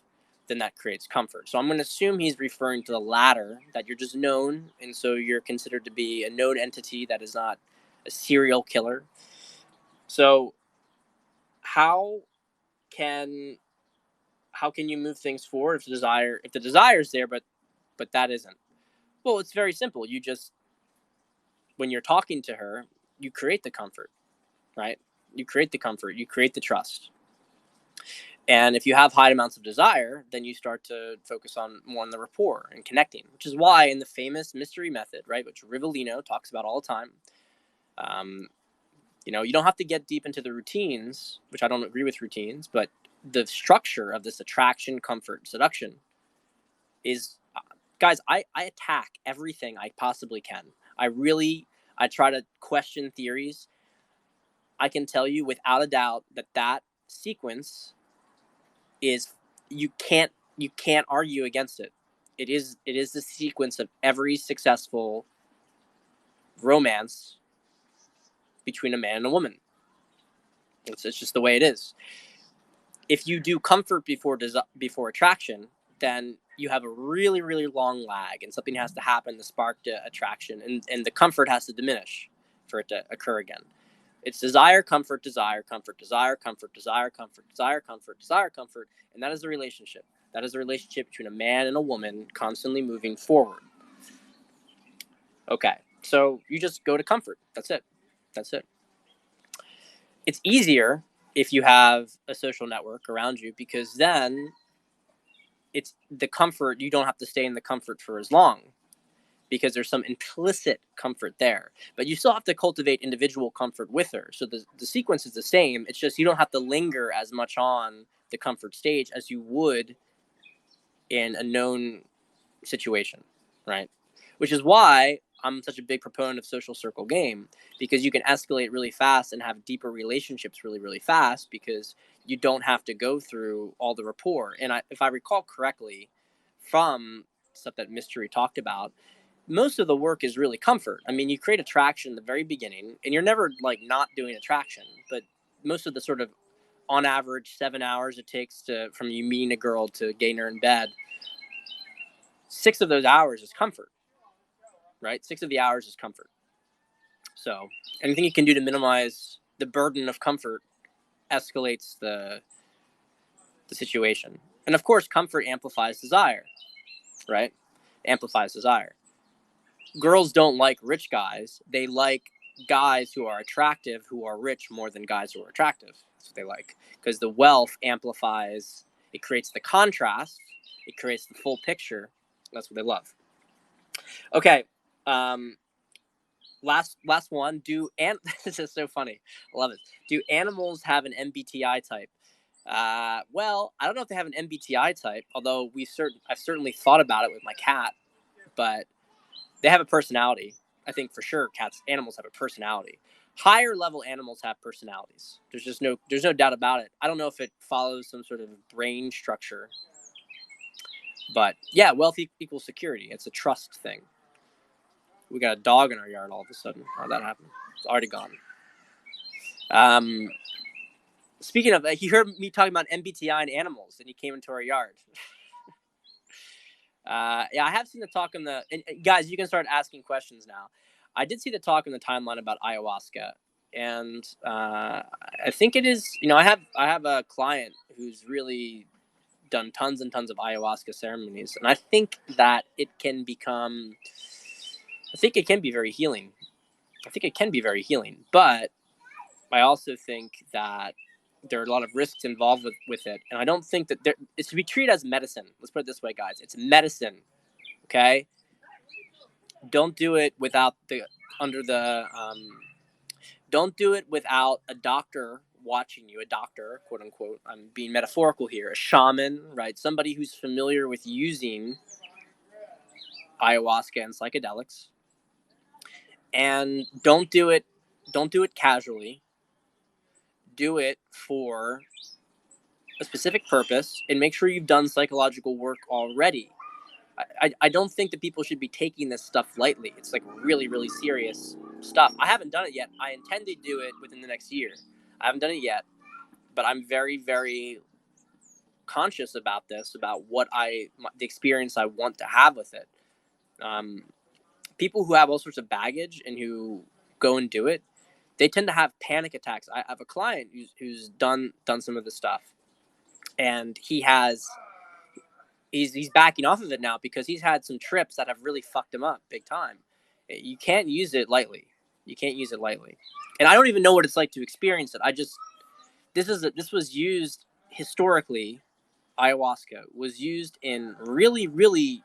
then that creates comfort. So I'm going to assume he's referring to the latter, that you're just known, and so you're considered to be a known entity that is not a serial killer. So how can you move things forward if the desire is there, but that isn't? Well, it's very simple. You just, when you're talking to her, you create the comfort, right? You create the comfort, you create the trust. And if you have high amounts of desire, then you start to focus on more on the rapport and connecting, which is why in the famous mystery method, right, which Rivellino talks about all the time, you don't have to get deep into the routines, which I don't agree with routines, but the structure of this attraction, comfort, seduction is, guys, I attack everything I possibly can. I try to question theories. I can tell you without a doubt that sequence is, you can't argue against it. It is the sequence of every successful romance between a man and a woman. It's just the way it is. If you do comfort before attraction, then you have a really, really long lag, and something has to happen to spark the attraction, and the comfort has to diminish for it to occur again. It's desire, comfort, desire, comfort, desire, comfort, desire, comfort, desire, comfort, desire, comfort, and that is the relationship. That is the relationship between a man and a woman constantly moving forward. Okay, so you just go to comfort. That's it. That's it. It's easier if you have a social network around you, because then it's the comfort. You don't have to stay in the comfort for as long, because there's some implicit comfort there. But you still have to cultivate individual comfort with her. So the sequence is the same. It's just you don't have to linger as much on the comfort stage as you would in a known situation, right? Which is why I'm such a big proponent of social circle game, because you can escalate really fast and have deeper relationships really, really fast, because you don't have to go through all the rapport. And if I recall correctly from stuff that Mystery talked about, most of the work is really comfort. I mean, you create attraction in the very beginning, and you're never like not doing attraction, but most of the sort of, on average, 7 hours it takes from you meeting a girl to getting her in bed, 6 of those hours is comfort, right? 6 of the hours is comfort. So anything you can do to minimize the burden of comfort escalates the situation. And of course, comfort amplifies desire, right? Amplifies desire. Girls don't like rich guys. They like guys who are attractive, who are rich, more than guys who are attractive. That's what they like, because the wealth amplifies. It creates the contrast. It creates the full picture. That's what they love. Okay, last one. This is so funny. I love it. Do animals have an MBTI type? Well, I don't know if they have an MBTI type, although I've certainly thought about it with my cat, but they have a personality. I think for sure animals have a personality. Higher level animals have personalities. There's no doubt about it. I don't know if it follows some sort of brain structure, but yeah, wealth equals security. It's a trust thing. We got a dog in our yard all of a sudden. How'd that happen? It's already gone. Speaking of, he heard me talking about MBTI and animals, and he came into our yard. Yeah, I have seen the talk and guys, you can start asking questions now. I did see the talk in the timeline about ayahuasca, and I think it is. I have a client who's really done tons and tons of ayahuasca ceremonies, and I think that it can be very healing. But I also think that there are a lot of risks involved with it, and I don't think that it's to be treated as medicine. Let's put it this way, guys. It's medicine. Okay, don't do it without don't do it without a doctor watching you. A doctor, quote unquote. I'm being metaphorical here. A shaman, right? Somebody who's familiar with using ayahuasca and psychedelics. And don't do it casually. Do it for a specific purpose, and make sure you've done psychological work already. I don't think that people should be taking this stuff lightly. It's like really, really serious stuff. I haven't done it yet. I intend to do it within the next year. I haven't done it yet, but I'm very, very conscious about this, about the experience I want to have with it. People who have all sorts of baggage and who go and do it, they tend to have panic attacks. I have a client who's done some of this stuff, and he's backing off of it now because he's had some trips that have really fucked him up big time. You can't use it lightly. And I don't even know what it's like to experience it. This was used historically. Ayahuasca was used in really, really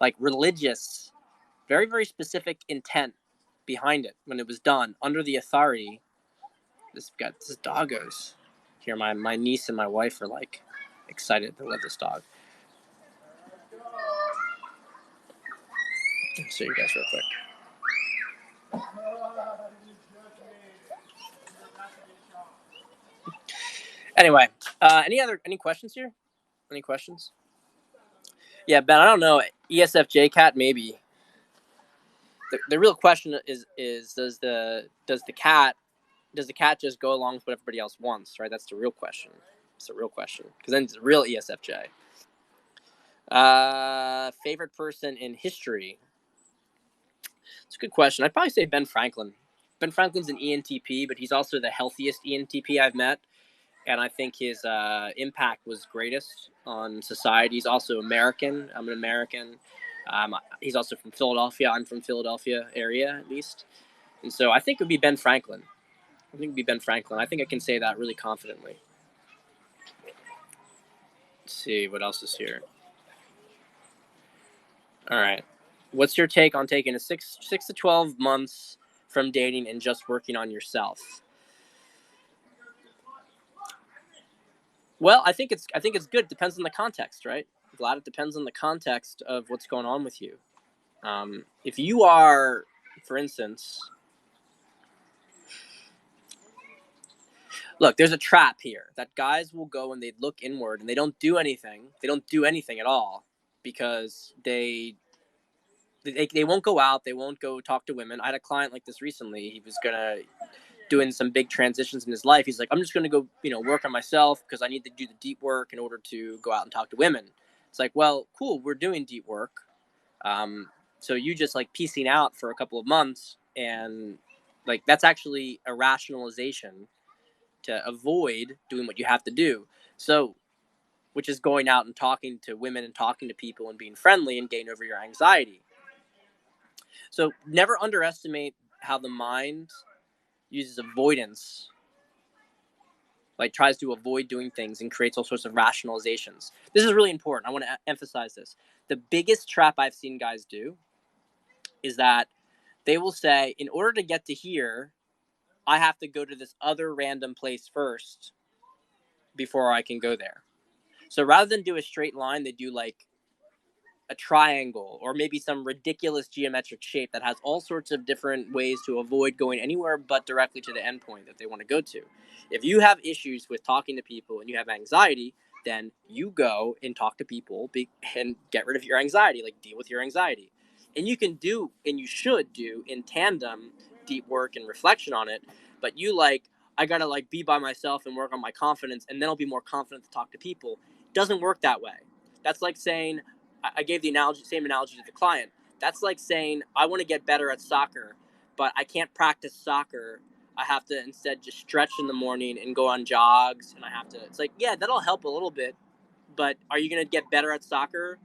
like religious, very, very specific intent behind it when it was done under the authority. This doggos. Here, my niece and my wife are like excited to love this dog. I'll show you guys real quick. Anyway, any questions here? Any questions? Yeah, Ben, I don't know. ESFJ cat, maybe. The real question is does the cat just go along with what everybody else wants, right? That's the real question. It's the real question, because then it's a real ESFJ. Favorite person in history? It's a good question. I'd probably say Ben Franklin. Ben Franklin's an ENTP, but he's also the healthiest ENTP I've met, and I think his impact was greatest on society. He's also American. I'm an American. He's also from Philadelphia. I'm from Philadelphia area, at least. And so I think it would be Ben Franklin. I think I can say that really confidently. Let's see, what else is here? All right. What's your take on taking a 6 to 12 months from dating and just working on yourself? Well, I think it's good. It depends on the context, right? Glad it depends on the context of what's going on with you. If you are, for instance, look, there's a trap here that guys will go and they look inward and they don't do anything. They don't do anything at all because they won't go out. They won't go talk to women. I had a client like this recently. He was doing some big transitions in his life. He's like, I'm just gonna go, work on myself because I need to do the deep work in order to go out and talk to women. It's like, well, cool, we're doing deep work. So you just like piecing out for a couple of months, and like that's actually a rationalization to avoid doing what you have to do. So, which is going out and talking to women and talking to people and being friendly and getting over your anxiety. So never underestimate how the mind uses avoidance, like tries to avoid doing things and creates all sorts of rationalizations. This is really important. I want to emphasize this. The biggest trap I've seen guys do is that they will say, in order to get to here, I have to go to this other random place first before I can go there. So rather than do a straight line, they do like a triangle or maybe some ridiculous geometric shape that has all sorts of different ways to avoid going anywhere but directly to the endpoint that they want to go to. If you have issues with talking to people and you have anxiety, then you go and talk to people and get rid of your anxiety, like deal with your anxiety. And you can do, and you should do in tandem, deep work and reflection on it. But I gotta be by myself and work on my confidence, and then I'll be more confident to talk to people. It doesn't work that way. That's like saying, I gave the same analogy to the client. That's like saying, I want to get better at soccer, but I can't practice soccer. I have to instead just stretch in the morning and go on jogs, and it's like, yeah, that'll help a little bit, but are you going to get better at soccer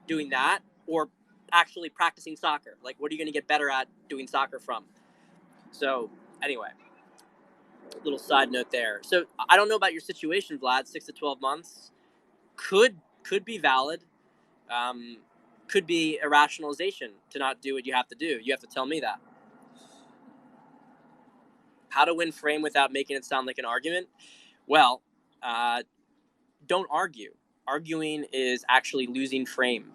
doing that, or actually practicing soccer? Like, what are you going to get better at doing soccer from? So anyway, little side note there. So I don't know about your situation, Vlad. 6 to 12 months could be valid. Could be a rationalization to not do what you have to do. You have to tell me that. How to win frame without making it sound like an argument? Well, don't argue. Arguing is actually losing frame.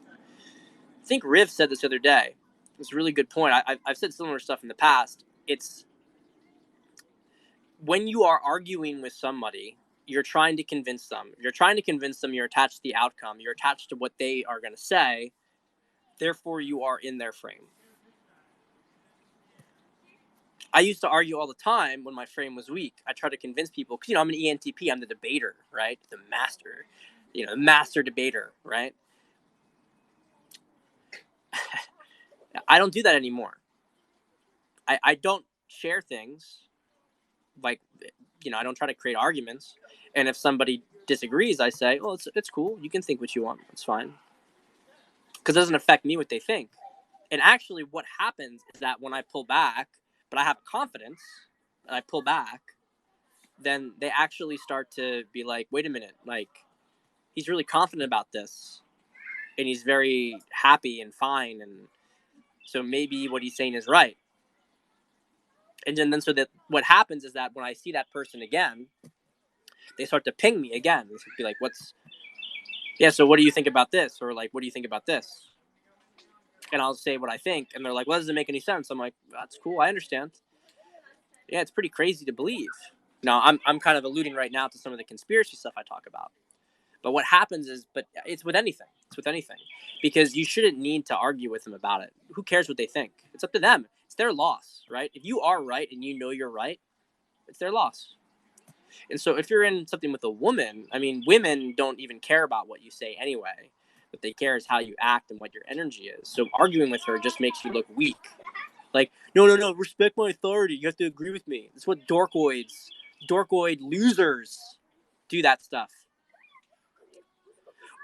I think Riv said this the other day. It's a really good point. I've said similar stuff in the past. It's when you are arguing with somebody, you're trying to convince them. You're attached to the outcome. You're attached to what they are going to say. Therefore, you are in their frame. I used to argue all the time when my frame was weak. I try to convince people, because, I'm an ENTP, I'm the debater, right? The master, master debater, right? I don't do that anymore. I don't share things like, I don't try to create arguments. And if somebody disagrees, I say, well, it's cool. You can think what you want. It's fine. Because it doesn't affect me what they think. And actually, what happens is that when I pull back, but I have confidence, and I pull back, then they actually start to be like, wait a minute, like, he's really confident about this, and he's very happy and fine, and so maybe what he's saying is right. And then so that what happens is that when I see that person again, they start to ping me again. They be like, so what do you think about this? Or like, what do you think about this? And I'll say what I think, and they're like, well, doesn't make any sense. I'm like, that's cool, I understand. Yeah, it's pretty crazy to believe. Now, I'm kind of alluding right now to some of the conspiracy stuff I talk about. But what happens is, but it's with anything. It's with anything. Because you shouldn't need to argue with them about it. Who cares what they think? It's up to them. It's their loss, right? If you are right and you know you're right, it's their loss. And so if you're in something with a woman, I mean, women don't even care about what you say anyway. What they care is how you act and what your energy is. So arguing with her just makes you look weak. Like, no, respect my authority. You have to agree with me. That's what dorkoid losers do that stuff.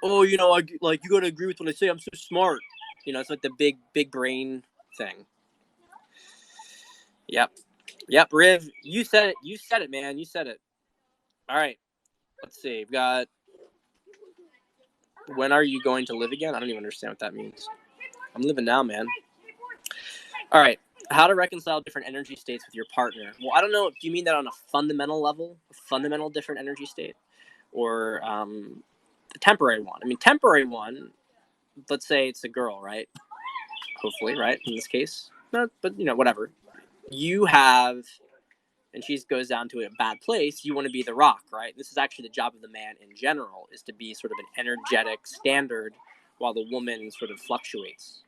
Oh, I like, you gotta agree with what I say. I'm so smart. It's like the big brain thing. Yep, Riv, you said it, man. You said it. All right, let's see. We've got. When are you going to live again? I don't even understand what that means. I'm living now, man. All right. How to reconcile different energy states with your partner? Well, I don't know. Do you mean that on a fundamental level, a fundamental different energy state, or a temporary one? I mean, temporary one. Let's say it's a girl, right? Hopefully, right? In this case, but whatever. You have, and she goes down to a bad place. You want to be the rock, right? This is actually the job of the man in general, is to be sort of an energetic standard, while the woman sort of fluctuates.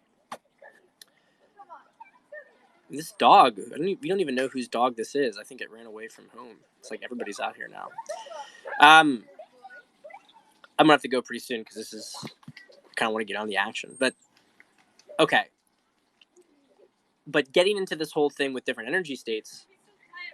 This dog, we don't even know whose dog this is. I think it ran away from home. It's like everybody's out here now. I'm gonna have to go pretty soon because this is, kind of want to get on the action. But okay. But getting into this whole thing with different energy states,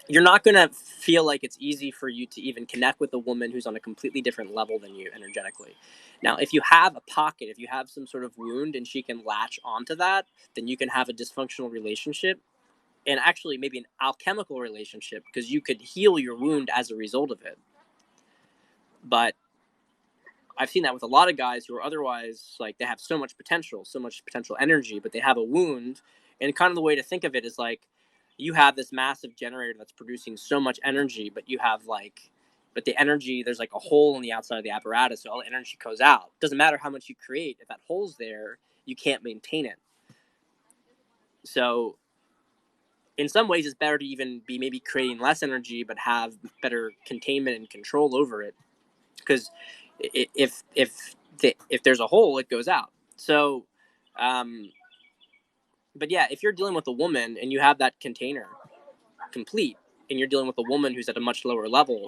you're not gonna feel like it's easy for you to even connect with a woman who's on a completely different level than you energetically. Now, if you have a pocket, if you have some sort of wound and she can latch onto that, then you can have a dysfunctional relationship. And actually maybe an alchemical relationship, because you could heal your wound as a result of it. But I've seen that with a lot of guys who are otherwise, like, they have so much potential energy, but they have a wound. And kind of the way to think of it is like, you have this massive generator that's producing so much energy, but the energy, there's like a hole in the outside of the apparatus, so all the energy goes out. Doesn't matter how much you create, if that hole's there, you can't maintain it. So in some ways, it's better to even be maybe creating less energy, but have better containment and control over it. Because if there's a hole, it goes out. So, but yeah, if you're dealing with a woman and you have that container complete, and you're dealing with a woman who's at a much lower level,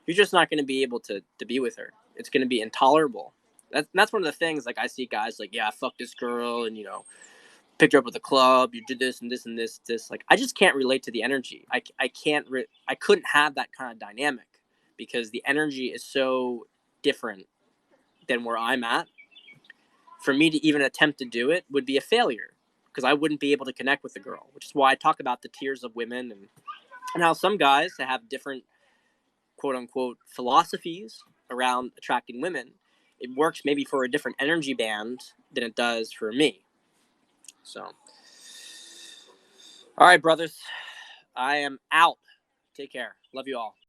you're just not going to be able to be with her. It's going to be intolerable. That's one of the things. Like, I see guys like, yeah, fuck this girl, and picked her up at the club, you did this and this and this. Like, I just can't relate to the energy. I couldn't have that kind of dynamic, because the energy is so different than where I'm at. For me to even attempt to do it would be a failure, because I wouldn't be able to connect with the girl, which is why I talk about the tiers of women, and how some guys that have different quote unquote philosophies around attracting women, it works maybe for a different energy band than it does for me. So, all right, brothers, I am out. Take care. Love you all.